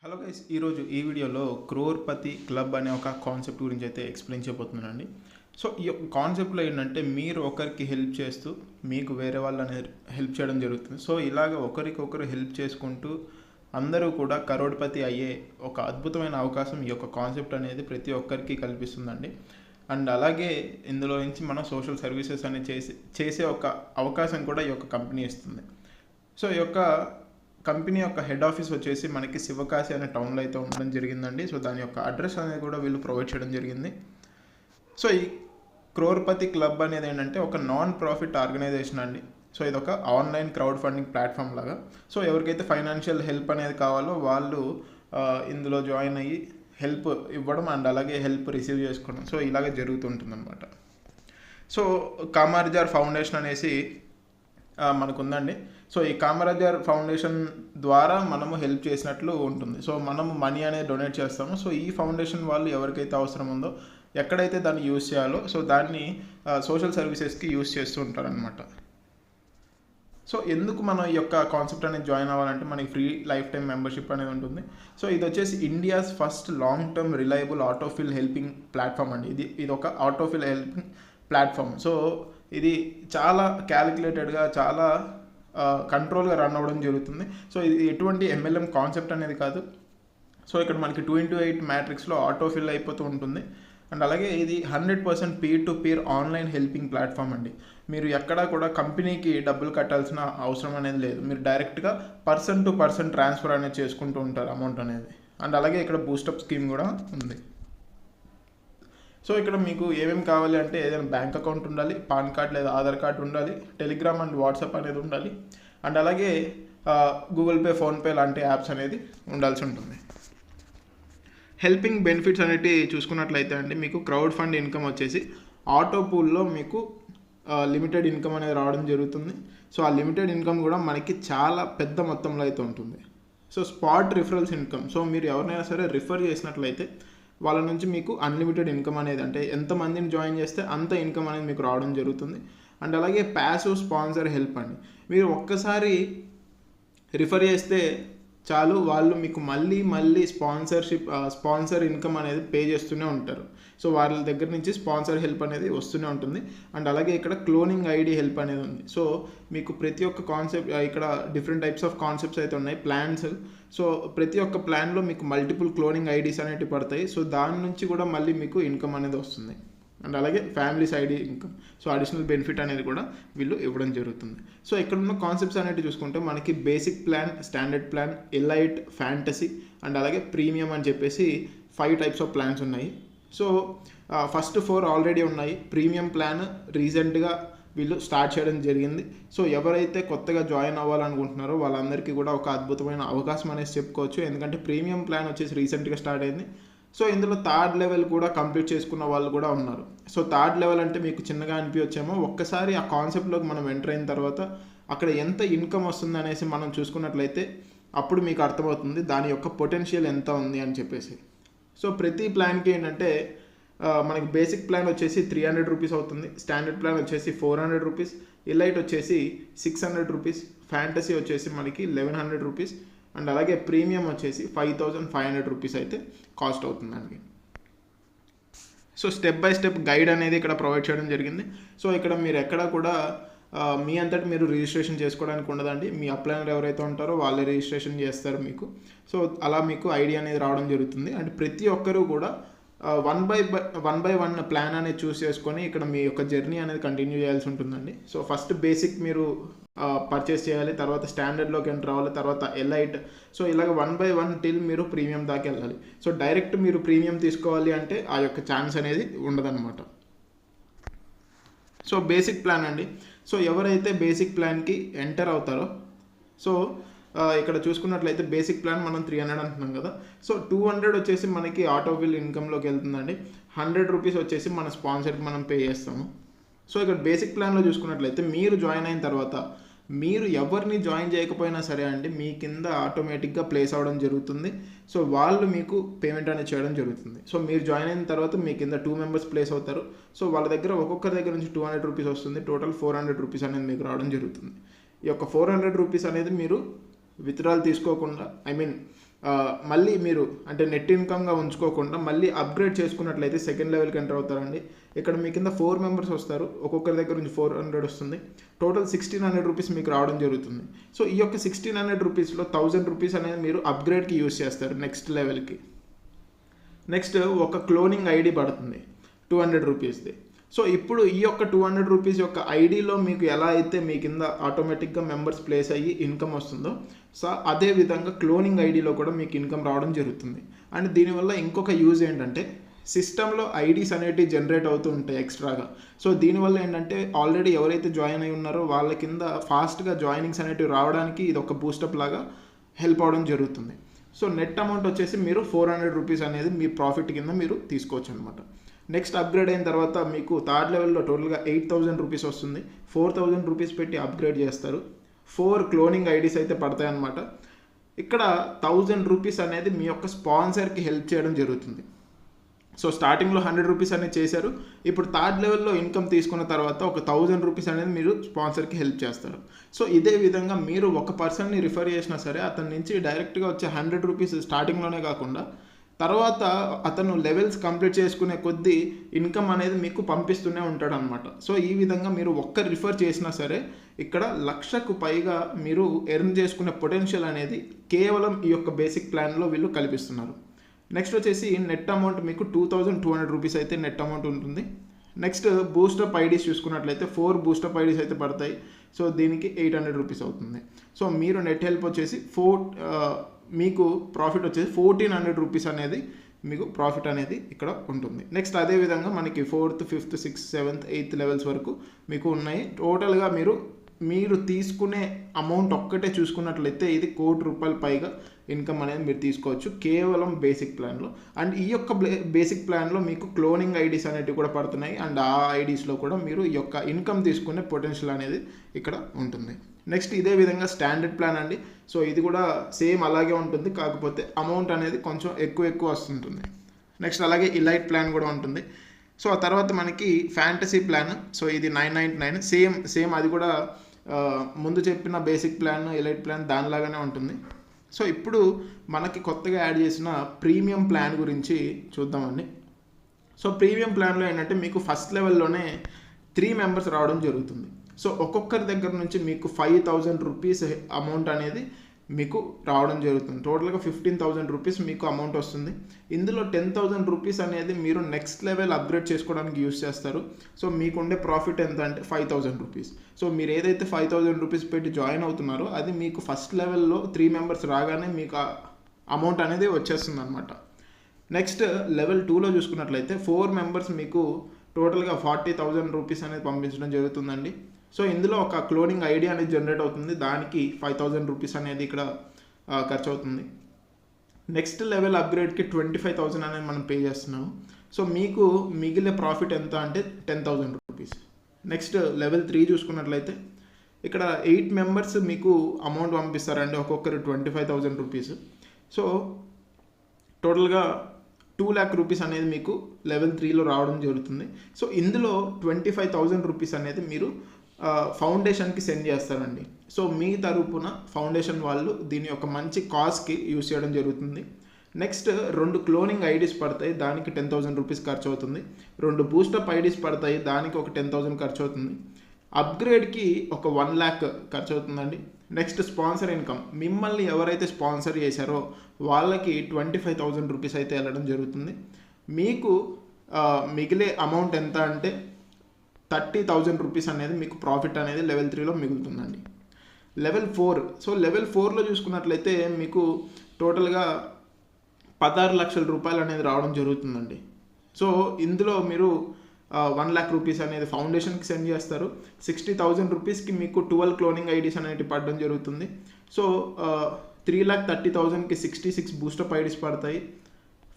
Hello guys, ఈరోజు ఈ వీడియోలో క్రోర్పతి క్లబ్ అనే ఒక కాన్సెప్ట్ గురించి అయితే ఎక్స్ప్లెయిన్ చేయబోతున్నానండి. సో ఈ యొక్క కాన్సెప్ట్లో ఏంటంటే మీరు ఒకరికి హెల్ప్ చేస్తూ మీకు వేరే వాళ్ళని హెల్ప్ చేయడం జరుగుతుంది. సో ఇలాగ ఒకరికొకరు హెల్ప్ చేసుకుంటూ అందరూ కూడా కరోడ్పతి అయ్యే ఒక అద్భుతమైన అవకాశం ఈ యొక్క కాన్సెప్ట్ అనేది ప్రతి ఒక్కరికి కల్పిస్తుందండి. అండ్ అలాగే ఇందులో నుంచి మనం సోషల్ సర్వీసెస్ అనేది చేసే ఒక అవకాశం కూడా ఈ యొక్క కంపెనీ ఇస్తుంది. సో ఈ యొక్క కంపెనీ యొక్క హెడ్ ఆఫీస్ వచ్చేసి మనకి శివకాశి అనే టౌన్లో అయితే ఉండడం జరిగిందండి. సో దాని యొక్క అడ్రస్ అనేది కూడా వీళ్ళు ప్రొవైడ్ చేయడం జరిగింది. సో ఈ క్రోర్పతి క్లబ్ అనేది ఏంటంటే ఒక నాన్ ప్రాఫిట్ ఆర్గనైజేషన్ అండి. సో ఇది ఒక ఆన్లైన్ క్రౌడ్ ఫండింగ్ ప్లాట్ఫామ్ లాగా. సో ఎవరికైతే ఫైనాన్షియల్ హెల్ప్ అనేది కావాలో వాళ్ళు ఇందులో జాయిన్ అయ్యి హెల్ప్ ఇవ్వడం అండ్ అలాగే హెల్ప్ రిసీవ్ చేసుకోవడం సో ఇలాగే జరుగుతుంటుంది అనమాట. సో కామార్జార్ ఫౌండేషన్ అనేసి మనకు ఉందండి. సో ఈ కామరాజర్ ఫౌండేషన్ ద్వారా మనము హెల్ప్ చేసినట్లు ఉంటుంది. సో మనము మనీ అనేది డొనేట్ చేస్తాము. సో ఈ ఫౌండేషన్ వాళ్ళు ఎవరికైతే అవసరం ఉందో ఎక్కడైతే దాన్ని యూజ్ చేయాలో సో దాన్ని సోషల్ సర్వీసెస్కి యూజ్ చేస్తూ ఉంటారనమాట. సో ఎందుకు మనం ఈ యొక్క కాన్సెప్ట్ అనేది జాయిన్ అవ్వాలంటే మనకి ఫ్రీ లైఫ్ టైం మెంబర్షిప్ అనేది ఉంటుంది. సో ఇది వచ్చేసి India's first long term reliable autofill helping platform అండి. ఇది ఒక ఆటోఫిల్ హెల్పింగ్ ప్లాట్ఫామ్. సో ఇది చాలా క్యాలిక్యులేటెడ్గా చాలా కంట్రోల్గా రన్ అవ్వడం జరుగుతుంది. సో ఇది ఎటువంటి ఎంఎల్ఎం కాన్సెప్ట్ అనేది కాదు. సో ఇక్కడ మనకి 2x8 మ్యాట్రిక్స్లో ఆటోఫిల్ అయిపోతూ ఉంటుంది. అండ్ అలాగే ఇది 100% peer to peer online helping platform అండి. మీరు ఎక్కడా కూడా కంపెనీకి డబ్బులు కట్టాల్సిన అవసరం అనేది లేదు. మీరు డైరెక్ట్గా పర్సన్ టు పర్సన్ ట్రాన్స్ఫర్ అనేది చేసుకుంటూ ఉంటారు అమౌంట్ అనేది. అండ్ అలాగే ఇక్కడ బూస్టప్ స్కీమ్ కూడా ఉంది. సో ఇక్కడ మీకు ఏమేమి కావాలి అంటే ఏదైనా బ్యాంక్ అకౌంట్ ఉండాలి, పాన్ కార్డ్ లేదా ఆధార్ కార్డ్ ఉండాలి, టెలిగ్రామ్ అండ్ వాట్సాప్ అనేది ఉండాలి, అండ్ అలాగే గూగుల్ పే, ఫోన్పే లాంటి యాప్స్ అనేది ఉండాల్సి ఉంటుంది. హెల్పింగ్ బెనిఫిట్స్ అనేవి చూసుకున్నట్లయితే అండి మీకు క్రౌడ్ ఫండ్ ఇన్కమ్ వచ్చేసి ఆటో పూల్లో మీకు లిమిటెడ్ ఇన్కమ్ అనేది రావడం జరుగుతుంది. సో ఆ లిమిటెడ్ ఇన్కమ్ కూడా మనకి చాలా పెద్ద మొత్తంలో అయితే ఉంటుంది. So spot referrals income, so మీరు ఎవరినైనా సరే రిఫర్ చేసినట్లయితే వాళ్ళ నుంచి మీకు అన్లిమిటెడ్ ఇన్కమ్ అనేది అంటే ఎంతమందిని జాయిన్ చేస్తే అంత ఇన్కమ్ అనేది మీకు రావడం జరుగుతుంది. అండ్ అలాగే ప్యాసివ్ స్పాన్సర్ హెల్ప్ అండి. మీరు ఒక్కసారి రిఫర్ చేస్తే చాలు, వాళ్ళు మీకు మళ్ళీ స్పాన్సర్ ఇన్కమ్ అనేది పే చేస్తూనే ఉంటారు. సో వాళ్ళ దగ్గర నుంచి స్పాన్సర్ హెల్ప్ అనేది వస్తూనే ఉంటుంది. అండ్ అలాగే ఇక్కడ క్లోనింగ్ ఐడి హెల్ప్ అనేది ఉంది. సో మీకు ప్రతి ఒక్క కాన్సెప్ట్ ఇక్కడ డిఫరెంట్ టైప్స్ ఆఫ్ కాన్సెప్ట్స్ అయితే ఉన్నాయి, ప్లాన్స్. సో ప్రతి ఒక్క ప్లాన్లో మీకు మల్టిపుల్ క్లోనింగ్ ఐడీస్ అనేవి పడతాయి. సో దాని నుంచి కూడా మళ్ళీ మీకు ఇన్కమ్ అనేది వస్తుంది. అండ్ అలాగే families ID income, so additional benefit అనేది కూడా వీళ్ళు ఇవ్వడం జరుగుతుంది. సో ఇక్కడ ఉన్న కాన్సెప్ట్స్ అనేవి చూసుకుంటే మనకి basic plan, standard plan, elite, fantasy and అలాగే ప్రీమియం అని చెప్పేసి 5 టైప్స్ ఆఫ్ ప్లాన్స్ ఉన్నాయి. సో ఫస్ట్ 4 ఆల్రెడీ ఉన్నాయి. ప్రీమియం ప్లాన్ రీసెంట్గా వీళ్ళు స్టార్ట్ చేయడం జరిగింది. సో ఎవరైతే కొత్తగా జాయిన్ అవ్వాలనుకుంటున్నారో వాళ్ళందరికీ కూడా ఒక అద్భుతమైన అవకాశం అనేది చెప్పుకోవచ్చు. ఎందుకంటే ప్రీమియం ప్లాన్ వచ్చేసి రీసెంట్గా స్టార్ట్ అయింది. సో ఇందులో థర్డ్ లెవెల్ కూడా కంప్లీట్ చేసుకున్న వాళ్ళు కూడా ఉన్నారు. సో థర్డ్ లెవెల్ అంటే మీకు చిన్నగా అనిపించేమో, ఒక్కసారి ఆ కాన్సెప్ట్లోకి మనం ఎంటర్ అయిన తర్వాత అక్కడ ఎంత ఇన్కమ్ వస్తుంది అనేసి మనం చూసుకున్నట్లయితే అప్పుడు మీకు అర్థమవుతుంది దాని యొక్క పొటెన్షియల్ ఎంత ఉంది అని చెప్పేసి. సో ప్రతి ప్లాన్కి ఏంటంటే మనకి బేసిక్ ప్లాన్ వచ్చేసి 300 రూపీస్ అవుతుంది, స్టాండర్డ్ ప్లాన్ వచ్చేసి 400 రూపీస్, ఎలైట్ వచ్చేసి 600 రూపీస్, ఫ్యాంటసీ వచ్చేసి మనకి 1100 రూపీస్ అండ్ అలాగే ప్రీమియం వచ్చేసి 5500 రూపీస్ అయితే కాస్ట్ అవుతుందండి. So step by step guide అనేది ఇక్కడ ప్రొవైడ్ చేయడం జరిగింది. సో ఇక్కడ మీరు ఎక్కడ కూడా మీ అంతటి మీరు రిజిస్ట్రేషన్ చేసుకోవడానికి ఉండదండి. మీ అప్లైనర్ ఎవరైతే ఉంటారో వాళ్ళే రిజిస్ట్రేషన్ చేస్తారు మీకు. సో అలా మీకు ఐడియా అనేది రావడం జరుగుతుంది. అండ్ ప్రతి ఒక్కరూ కూడా 1 ప్లాన్ అనేది చూస్ చేసుకొని ఇక్కడ మీ యొక్క జర్నీ అనేది కంటిన్యూ చేయాల్సి ఉంటుందండి. సో ఫస్ట్ బేసిక్ మీరు పర్చేస్ చేయాలి, తర్వాత స్టాండర్డ్లోకి ఎంటర్ అవ్వాలి, తర్వాత ఎలైట్. సో ఇలాగ 1 టిల్ మీరు ప్రీమియం దాకా వెళ్ళాలి. సో డైరెక్ట్ మీరు ప్రీమియం తీసుకోవాలి అంటే ఆ యొక్క ఛాన్స్ అనేది ఉండదన్నమాట. సో బేసిక్ ప్లాన్ అండి. సో ఎవరైతే బేసిక్ ప్లాన్కి ఎంటర్ అవుతారో సో ఇక్కడ చూసుకున్నట్లయితే బేసిక్ ప్లాన్ మనం 300 అంటున్నాం కదా. సో 200 వచ్చేసి మనకి ఆటోఫిల్ ఇన్కమ్లోకి వెళ్తుందండి. 100 రూపీస్ వచ్చేసి మన స్పాన్సర్కి మనం పే చేస్తాము. సో ఇక్కడ బేసిక్ ప్లాన్లో చూసుకున్నట్లయితే మీరు జాయిన్ అయిన తర్వాత మీరు ఎవరిని జాయిన్ చేయకపోయినా సరే అండి మీ కింద ఆటోమేటిక్గా ప్లేస్ అవ్వడం జరుగుతుంది. సో వాళ్ళు మీకు పేమెంట్ అనేది చేయడం జరుగుతుంది. సో మీరు జాయిన్ అయిన తర్వాత మీ కింద 2 మెంబర్స్ ప్లేస్ అవుతారు. సో వాళ్ళ దగ్గర ఒక్కొక్కరి దగ్గర నుంచి 200 రూపీస్ వస్తుంది. టోటల్ 400 రూపీస్ అనేది మీకు రావడం జరుగుతుంది. ఈ యొక్క 400 రూపీస్ అనేది మీరు విత్డ్రాల్ తీసుకోకుండా మళ్ళీ మీరు అంటే నెట్ ఇన్కమ్గా ఉంచుకోకుండా మళ్ళీ అప్గ్రేడ్ చేసుకున్నట్లయితే సెకండ్ లెవెల్కి ఎంటర్ అవుతారండి. ఇక్కడ మీ కింద 4 మెంబర్స్ వస్తారు, ఒక్కొక్కరి దగ్గర నుంచి 400 వస్తుంది, టోటల్ 1600 రూపీస్ మీకు రావడం జరుగుతుంది. సో ఈ యొక్క 1600 రూపీస్లో 1000 రూపీస్ అనేది మీరు అప్గ్రేడ్కి యూస్ చేస్తారు నెక్స్ట్ లెవెల్కి. నెక్స్ట్ ఒక క్లోనింగ్ ఐడి పడుతుంది 200 రూపీస్ది. సో ఇప్పుడు ఈ యొక్క 200 రూపీస్ యొక్క ఐడిలో మీకు ఎలా అయితే మీ కింద ఆటోమేటిక్గా మెంబర్స్ ప్లేస్ అయ్యి ఇన్కమ్ వస్తుందో, సో అదే విధంగా క్లోనింగ్ ఐడిలో కూడా మీకు ఇన్కమ్ రావడం జరుగుతుంది. అండ్ దీనివల్ల ఇంకొక యూజ్ ఏంటంటే సిస్టంలో ఐడీస్ అనేటివి జనరేట్ అవుతూ ఉంటాయి ఎక్స్ట్రాగా. సో దీనివల్ల ఏంటంటే ఆల్రెడీ ఎవరైతే జాయిన్ అయి ఉన్నారో వాళ్ళ కింద ఫాస్ట్గా జాయినింగ్స్ అనేటివి రావడానికి ఇది ఒక బూస్టప్ లాగా హెల్ప్ అవడం జరుగుతుంది. సో నెట్ అమౌంట్ వచ్చేసి మీరు 400 రూపీస్ అనేది మీ ప్రాఫిట్ కింద మీరు తీసుకోవచ్చు అనమాట. నెక్స్ట్ అప్గ్రేడ్ అయిన తర్వాత మీకు థర్డ్ లెవెల్లో టోటల్గా 8000 రూపీస్ వస్తుంది. 4000 రూపీస్ పెట్టి అప్గ్రేడ్ చేస్తారు. 4 క్లోనింగ్ ఐడీస్ అయితే పడతాయన్నమాట. ఇక్కడ 1000 రూపీస్ అనేది మీ యొక్క స్పాన్సర్కి హెల్ప్ చేయడం జరుగుతుంది. సో స్టార్టింగ్లో 100 రూపీస్ అనేది చేశారు, ఇప్పుడు థర్డ్ లెవెల్లో ఇన్కమ్ తీసుకున్న తర్వాత ఒక 1000 రూపీస్ అనేది మీరు స్పాన్సర్కి హెల్ప్ చేస్తారు. సో ఇదే విధంగా మీరు ఒక పర్సన్ని రిఫర్ చేసినా సరే అతని నుంచి డైరెక్ట్గా వచ్చే 100 రూపీస్ స్టార్టింగ్లోనే కాకుండా తర్వాత అతను లెవెల్స్ కంప్లీట్ చేసుకునే కొద్దీ ఇన్కమ్ అనేది మీకు పంపిస్తూనే ఉంటాడు అనమాట. సో ఈ విధంగా మీరు ఒక్కరు రిఫర్ చేసినా సరే ఇక్కడ 1,00,000కు పైగా మీరు ఎర్న్ చేసుకునే పొటెన్షియల్ అనేది కేవలం ఈ యొక్క బేసిక్ ప్లాన్లో వీళ్ళు కల్పిస్తున్నారు. నెక్స్ట్ వచ్చేసి నెట్ అమౌంట్ మీకు 2200 రూపీస్ అయితే నెట్ అమౌంట్ ఉంటుంది. నెక్స్ట్ బూస్టప్ ఐడీస్ చూసుకున్నట్లయితే 4 బూస్టప్ ఐడీస్ అయితే పడతాయి. సో దీనికి 800 రూపీస్ అవుతుంది. సో మీరు నెట్ హెల్ప్ వచ్చేసి మీకు ప్రాఫిట్ వచ్చేసి 1400 రూపీస్ అనేది మీకు ప్రాఫిట్ అనేది ఇక్కడ ఉంటుంది. నెక్స్ట్ అదేవిధంగా మనకి 4th, 5th, 6th, 7th, 8th levels వరకు మీకు ఉన్నాయి. టోటల్గా మీరు తీసుకునే అమౌంట్ ఒక్కటే చూసుకున్నట్లయితే ఇది 1 కోటి రూపాయల పైగా ఇన్కమ్ అనేది మీరు తీసుకోవచ్చు కేవలం బేసిక్ ప్లాన్లో. అండ్ ఈ యొక్క బేసిక్ ప్లాన్లో మీకు క్లోనింగ్ ఐడీస్ అనేటివి కూడా పడుతున్నాయి. అండ్ ఆ ఐడీస్లో కూడా మీరు ఈ యొక్క ఇన్కమ్ తీసుకునే పొటెన్షియల్ అనేది ఇక్కడ ఉంటుంది. నెక్స్ట్ ఇదే విధంగా స్టాండర్డ్ ప్లాన్ అండి. సో ఇది కూడా సేమ్ అలాగే ఉంటుంది, కాకపోతే అమౌంట్ అనేది కొంచెం ఎక్కువ వస్తుంటుంది. నెక్స్ట్ అలాగే ఇలైట్ ప్లాన్ కూడా ఉంటుంది. సో ఆ తర్వాత మనకి ఫ్యాంటసీ ప్లాన్. సో ఇది 999 సేమ్ అది కూడా ముందు చెప్పిన బేసిక్ ప్లాన్ ఎలైట్ ప్లాన్ దానిలాగానే ఉంటుంది. సో ఇప్పుడు మనకి కొత్తగా యాడ్ చేసిన ప్రీమియం ప్లాన్ గురించి చూద్దామండి. సో ప్రీమియం ప్లాన్లో ఏంటంటే మీకు ఫస్ట్ లెవెల్లోనే 3 మెంబర్స్ రావడం జరుగుతుంది. సో ఒక్కొక్కరి దగ్గర నుంచి మీకు 5000 రూపీస్ అమౌంట్ అనేది మీకు రావడం జరుగుతుంది. టోటల్గా 15,000 రూపీస్ మీకు అమౌంట్ వస్తుంది. ఇందులో 10,000 రూపీస్ అనేది మీరు నెక్స్ట్ లెవెల్ అప్గ్రేడ్ చేసుకోవడానికి యూస్ చేస్తారు. సో మీకు ఉండే ప్రాఫిట్ ఎంత అంటే 5,000 రూపీస్. సో మీరు ఏదైతే 5,000 రూపీస్ పెట్టి జాయిన్ అవుతున్నారో అది మీకు ఫస్ట్ లెవెల్లో 3 మెంబర్స్ రాగానే మీకు అమౌంట్ అనేది వచ్చేస్తుంది అనమాట. నెక్స్ట్ లెవెల్ 2లో చూసుకున్నట్లయితే 4 మెంబర్స్ మీకు టోటల్గా 40,000 రూపీస్ అనేది పంపించడం జరుగుతుందండి. సో ఇందులో ఒక క్లోనింగ్ ఐడి అనేది జనరేట్ అవుతుంది, దానికి 5,000 రూపీస్ అనేది ఇక్కడ ఖర్చు అవుతుంది. నెక్స్ట్ లెవెల్ అప్గ్రేడ్కి 25,000 అనేది మనం పే చేస్తున్నాము. సో మీకు మిగిలే ప్రాఫిట్ ఎంత అంటే 10,000 రూపీస్. నెక్స్ట్ లెవెల్ 3 చూసుకున్నట్లయితే ఇక్కడ 8 మెంబర్స్ మీకు అమౌంట్ పంపిస్తారండి, ఒక్కొక్కరు 25,000 రూపీస్. సో టోటల్గా 2 lakh రూపీస్ అనేది మీకు లెవెల్ 3లో రావడం జరుగుతుంది. సో ఇందులో 25,000 రూపీస్ అనేది మీరు ఫౌండేషన్కి సెండ్ చేస్తారండి. సో మీ తరపున ఫౌండేషన్ వాళ్ళు దీని యొక్క మంచి కాజ్కి యూస్ చేయడం జరుగుతుంది. నెక్స్ట్ 2 క్లోనింగ్ ఐడీస్ పడతాయి, దానికి 10,000 రూపీస్ ఖర్చు అవుతుంది. 2 బూస్టప్ ఐడీస్ పడతాయి, దానికి ఒక 10,000 ఖర్చు అవుతుంది. అప్గ్రేడ్కి ఒక 1 lakh ఖర్చు అవుతుందండి. నెక్స్ట్ స్పాన్సర్ ఇన్కమ్, మిమ్మల్ని ఎవరైతే స్పాన్సర్ చేశారో వాళ్ళకి 25,000 రూపీస్ అయితే వెళ్ళడం జరుగుతుంది. మీకు మిగిలే అమౌంట్ ఎంత అంటే 30,000 రూపీస్ అనేది మీకు ప్రాఫిట్ అనేది లెవెల్ 3లో మిగులుతుందండి. లెవెల్ 4, సో లెవెల్ 4లో చూసుకున్నట్లయితే మీకు టోటల్గా 16 లక్షల రూపాయలు అనేది రావడం జరుగుతుందండి. సో ఇందులో మీరు 1 lakh రూపీస్ అనేది ఫౌండేషన్కి సెండ్ చేస్తారు. 60,000 రూపీస్కి మీకు 12 క్లోనింగ్ ఐడీస్ అనేవి పడడం జరుగుతుంది. సో 3,30,000కి 66 బూస్టప్ ఐడీస్ పడతాయి.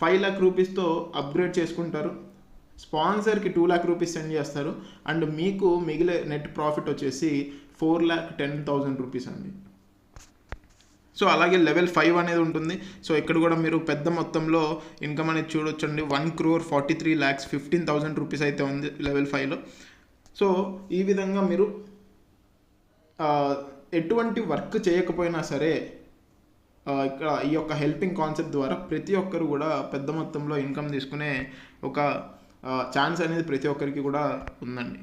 5 lakh రూపీస్తో అప్గ్రేడ్ చేసుకుంటారు. స్పాన్సర్కి 2 lakh రూపీస్ సెండ్ చేస్తారు. అండ్ మీకు మిగిలే నెట్ ప్రాఫిట్ వచ్చేసి 4,10,000 రూపీస్ అండి. సో అలాగే లెవెల్ 5 అనేది ఉంటుంది. సో ఇక్కడ కూడా మీరు పెద్ద మొత్తంలో ఇన్కమ్ అనేది చూడొచ్చండి. 1,43,15,000 రూపీస్ అయితే ఉంది లెవెల్ 5లో. సో ఈ విధంగా మీరు ఎటువంటి వర్క్ చేయకపోయినా సరే ఇక్కడ ఈ యొక్క హెల్పింగ్ కాన్సెప్ట్ ద్వారా ప్రతి ఒక్కరు కూడా పెద్ద మొత్తంలో ఇన్కమ్ తీసుకునే ఒక ఛాన్స్ అనేది ప్రతి ఒక్కరికి కూడా ఉందండి.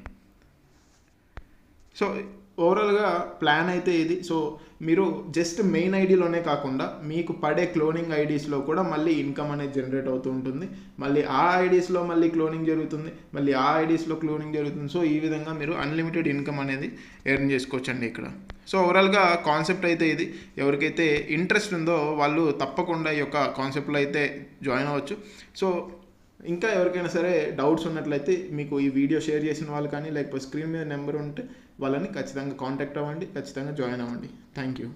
సో ఓవరాల్గా ప్లాన్ అయితే ఇది. సో మీరు జస్ట్ మెయిన్ ఐడిలోనే కాకుండా మీకు పడే క్లోనింగ్ ఐడీస్లో కూడా మళ్ళీ ఇన్కమ్ అనేది జనరేట్ అవుతూ ఉంటుంది. మళ్ళీ ఆ ఐడీస్లో మళ్ళీ క్లోనింగ్ జరుగుతుంది, మళ్ళీ ఆ ఐడీస్లో క్లోనింగ్ జరుగుతుంది. సో ఈ విధంగా మీరు అన్లిమిటెడ్ ఇన్కమ్ అనేది ఎర్న్ చేసుకోవచ్చండి ఇక్కడ. సో ఓవరాల్గా కాన్సెప్ట్ అయితే ఇది. ఎవరికైతే ఇంట్రెస్ట్ ఉందో వాళ్ళు తప్పకుండా ఈ యొక్క కాన్సెప్ట్లో అయితే జాయిన్ అవ్వచ్చు. సో ఇంకా ఎవరికైనా సరే డౌట్స్ ఉన్నట్లయితే మీకు ఈ వీడియో షేర్ చేసిన వాళ్ళు కానీ లేకపోతే స్క్రీన్ మీద నెంబర్ ఉంటే వాళ్ళని ఖచ్చితంగా కాంటాక్ట్ అవ్వండి, ఖచ్చితంగా జాయిన్ అవ్వండి. Thank you.